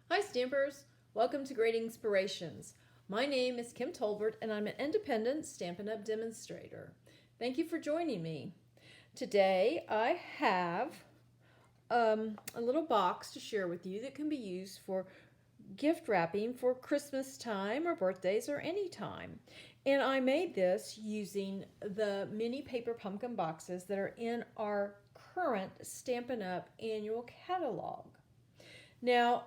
Hi Stampers! Welcome to Great Inspirations. My name is Kim Tolbert and I'm an independent Stampin' Up! Demonstrator. Thank you for joining me. Today I have a little box to share with you that can be used for gift wrapping for Christmas time or birthdays or any time. And I made this using the mini paper pumpkin boxes that are in our current Stampin' Up! Annual catalog. Now,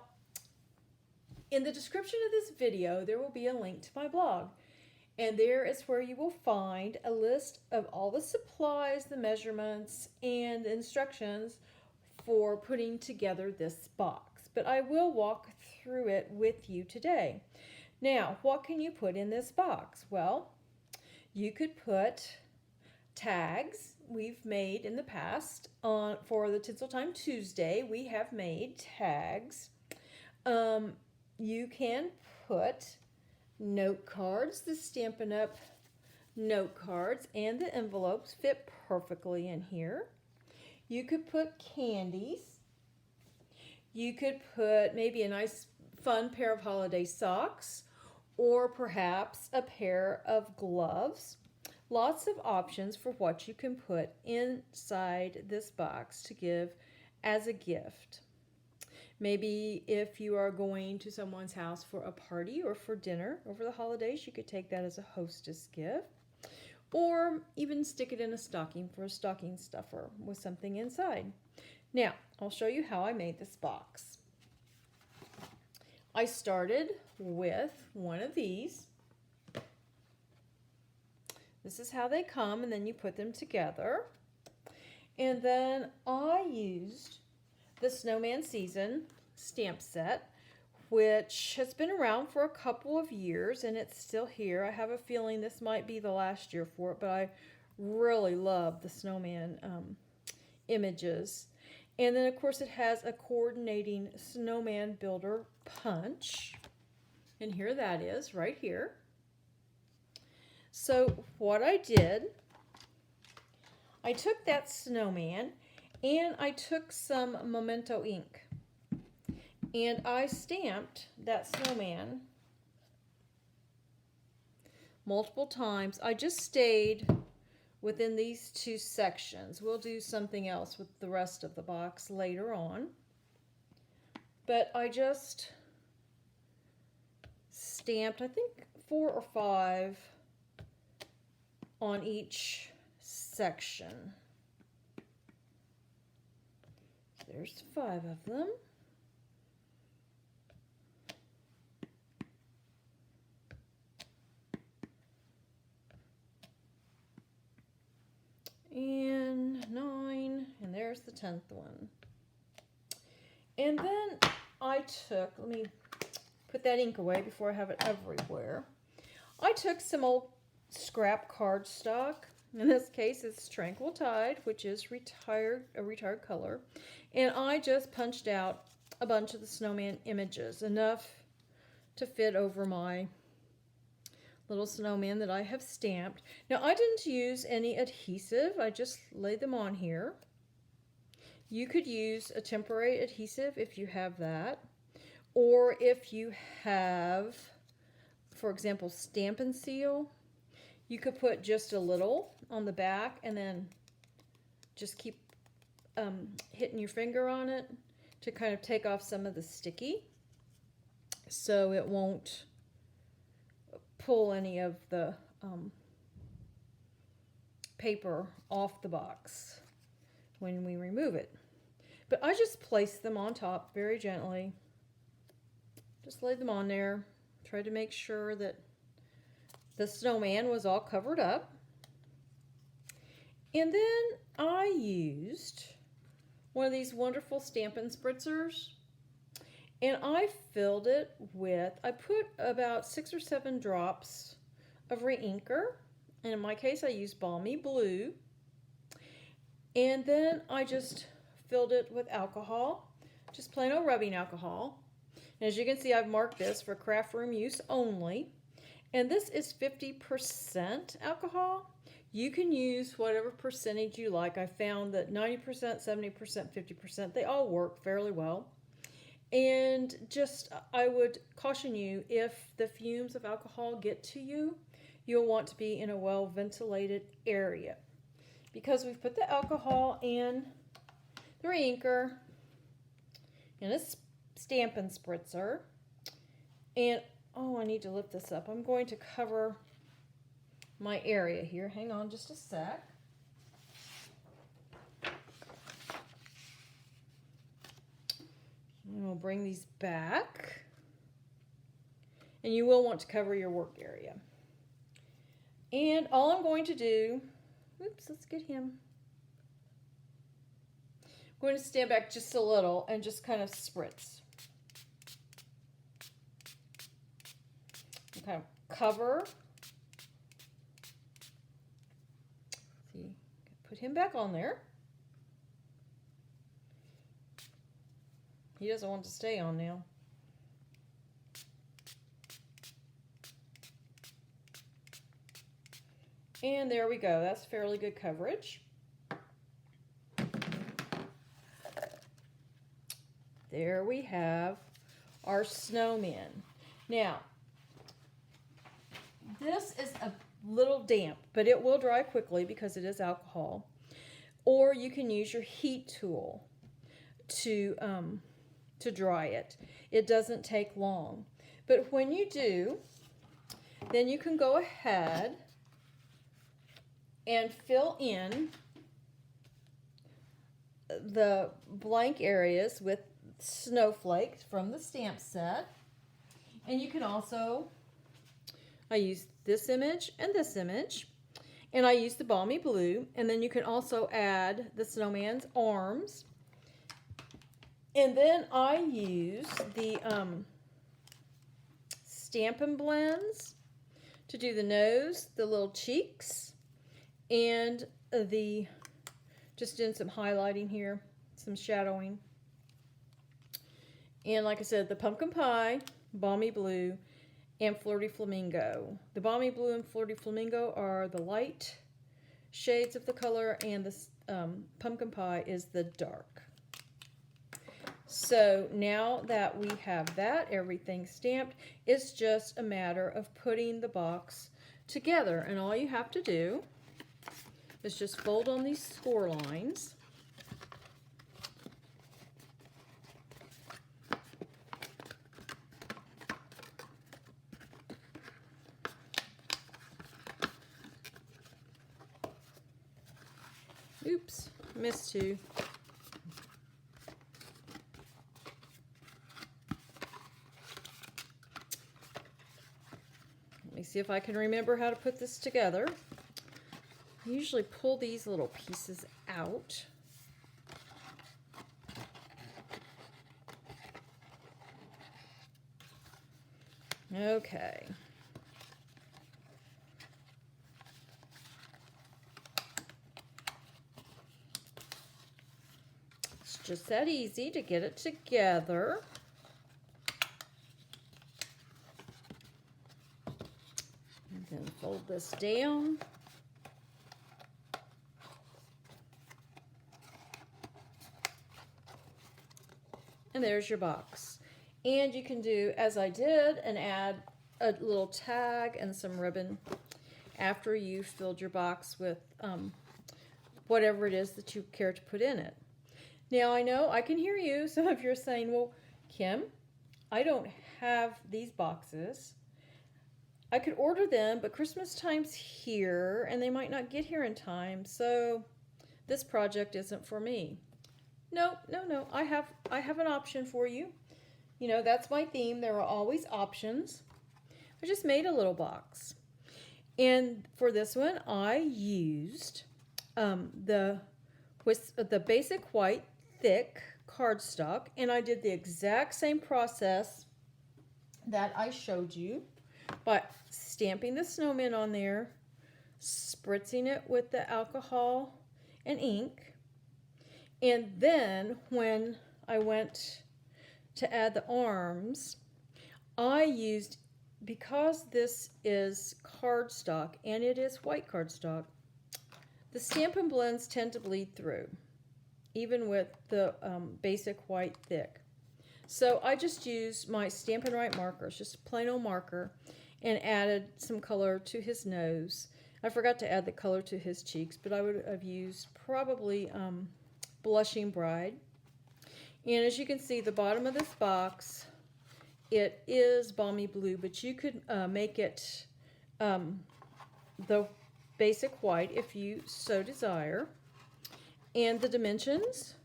in the description of this video, there will be a link to my blog. And there is where you will find a list of all the supplies, the measurements, and the instructions for putting together this box. But I will walk through it with you today. Now, what can you put in this box? Well, you could put tags we've made in the past. For the Tinsel Time Tuesday, we have made tags. You can put note cards. The Stampin' Up! Note cards and the envelopes fit perfectly in here. You could put candies. You could put maybe a nice fun pair of holiday socks or perhaps a pair of gloves. Lots of options for what you can put inside this box to give as a gift. Maybe if you are going to someone's house for a party or for dinner over the holidays, you could take that as a hostess gift. Or even stick it in a stocking for a stocking stuffer with something inside. Now, I'll show you how I made this box. I started with one of these. This is how they come, and then you put them together. And then I used the Snowman Season stamp set, which has been around for a couple of years and it's still here. I have a feeling this might be the last year for it, but I really love the snowman images. And then of course it has a coordinating snowman builder punch, and here that is right here. So what I did, I took that snowman and I took some Memento ink and I stamped that snowman multiple times. I just stayed within these two sections. We'll do something else with the rest of the box later on. But I just stamped, I think, 4 or 5 on each section. There's 5 of them. And 9, and there's the 10th one. And then I took, let me put that ink away before I have it everywhere. I took some old scrap cardstock. In this case, it's Tranquil Tide, which is a retired color. And I just punched out a bunch of the snowman images, enough to fit over my little snowman that I have stamped. Now, I didn't use any adhesive. I just laid them on here. You could use a temporary adhesive if you have that. Or if you have, for example, Stampin' Seal, you could put just a little on the back and then just keep hitting your finger on it to kind of take off some of the sticky so it won't pull any of the paper off the box when we remove it. But I just placed them on top very gently. Just laid them on there. Tried to make sure that the snowman was all covered up. And then I used one of these wonderful Stampin' Spritzers. And I filled it with, I put about 6 or 7 drops of reinker. And in my case, I used Balmy Blue. And then I just filled it with alcohol, just plain old rubbing alcohol. And as you can see, I've marked this for craft room use only. And this is 50% alcohol. You can use whatever percentage you like. I found that 90%, 70%, 50%, they all work fairly well. And just, I would caution you, if the fumes of alcohol get to you, you'll want to be in a well ventilated area, because we've put the alcohol in the reinker in a Stampin' Spritzer. And oh, I need to lift this up. I'm going to cover my area here. Hang on just a sec. And we'll bring these back. And you will want to cover your work area. And all I'm going to do, oops, let's get him. I'm going to stand back just a little and just kind of spritz. And kind of cover. See, put him back on there. He doesn't want to stay on now. And there we go. That's fairly good coverage. There we have our snowman. Now, this is a little damp, but it will dry quickly because it is alcohol. Or you can use your heat tool to dry it. It doesn't take long. But when you do, then you can go ahead and fill in the blank areas with snowflakes from the stamp set. And you can also, I use this image and this image, and I use the balmy blue, and then you can also add the snowman's arms. And then I use the Stampin' Blends to do the nose, the little cheeks, and the, just doing some highlighting here, some shadowing. And like I said, the pumpkin pie, balmy blue, and flirty flamingo. The balmy blue and flirty flamingo are the light shades of the color, and the pumpkin pie is the dark. So now that we have that, everything stamped, it's just a matter of putting the box together. And all you have to do is just fold on these score lines. Oops, missed two. Let me see if I can remember how to put this together. I usually pull these little pieces out. Okay. It's just that easy to get it together. And then fold this down. And there's your box. And you can do as I did and add a little tag and some ribbon after you filled your box with whatever it is that you care to put in it. Now I know I can hear you. Some of you are saying, well, Kim, I don't have these boxes. I could order them, but Christmas time's here and they might not get here in time, so this project isn't for me. No. I have an option for you. You know, that's my theme. There are always options. I just made a little box. And for this one, I used the basic white thick cardstock, and I did the exact same process that I showed you by stamping the snowman on there, spritzing it with the alcohol and ink, and then when I went to add the arms, I used, because this is cardstock and it is white cardstock, the Stampin' Blends tend to bleed through, even with the basic white thick. So I just used my Stampin' Write markers, just a plain old marker, and added some color to his nose. I forgot to add the color to his cheeks, but I would have used probably Blushing Bride. And as you can see, the bottom of this box, it is Balmy Blue, but you could make it the basic white if you so desire. And the dimensions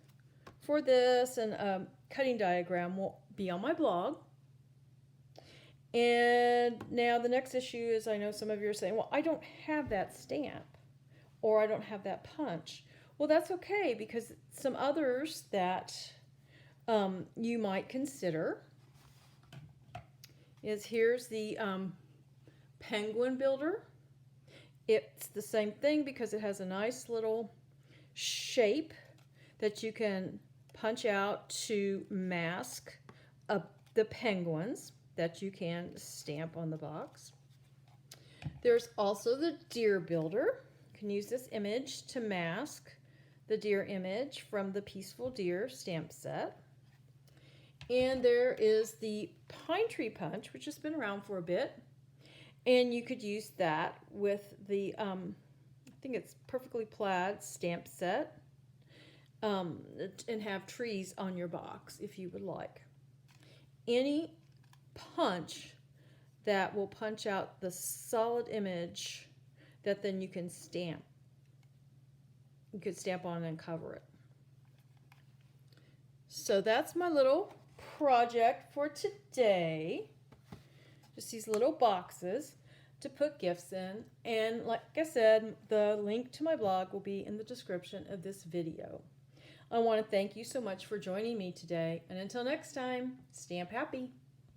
for this and cutting diagram will be on my blog. And now the next issue is, I know some of you are saying, well, I don't have that stamp or I don't have that punch. Well, that's okay, because some others that you might consider is, here's the penguin builder. It's the same thing because it has a nice little shape that you can punch out to mask the penguins that you can stamp on the box. There's also the deer builder. You can use this image to mask the deer image from the Peaceful Deer stamp set. And there is the Pine Tree Punch, which has been around for a bit. And you could use that with the, I think it's Perfectly Plaid stamp set, and have trees on your box if you would like. Any punch that will punch out the solid image that then you can stamp. You could stamp on and cover it. So that's my little project for today. Just these little boxes to put gifts in. And like I said, the link to my blog will be in the description of this video. I want to thank you so much for joining me today. And until next time, stamp happy.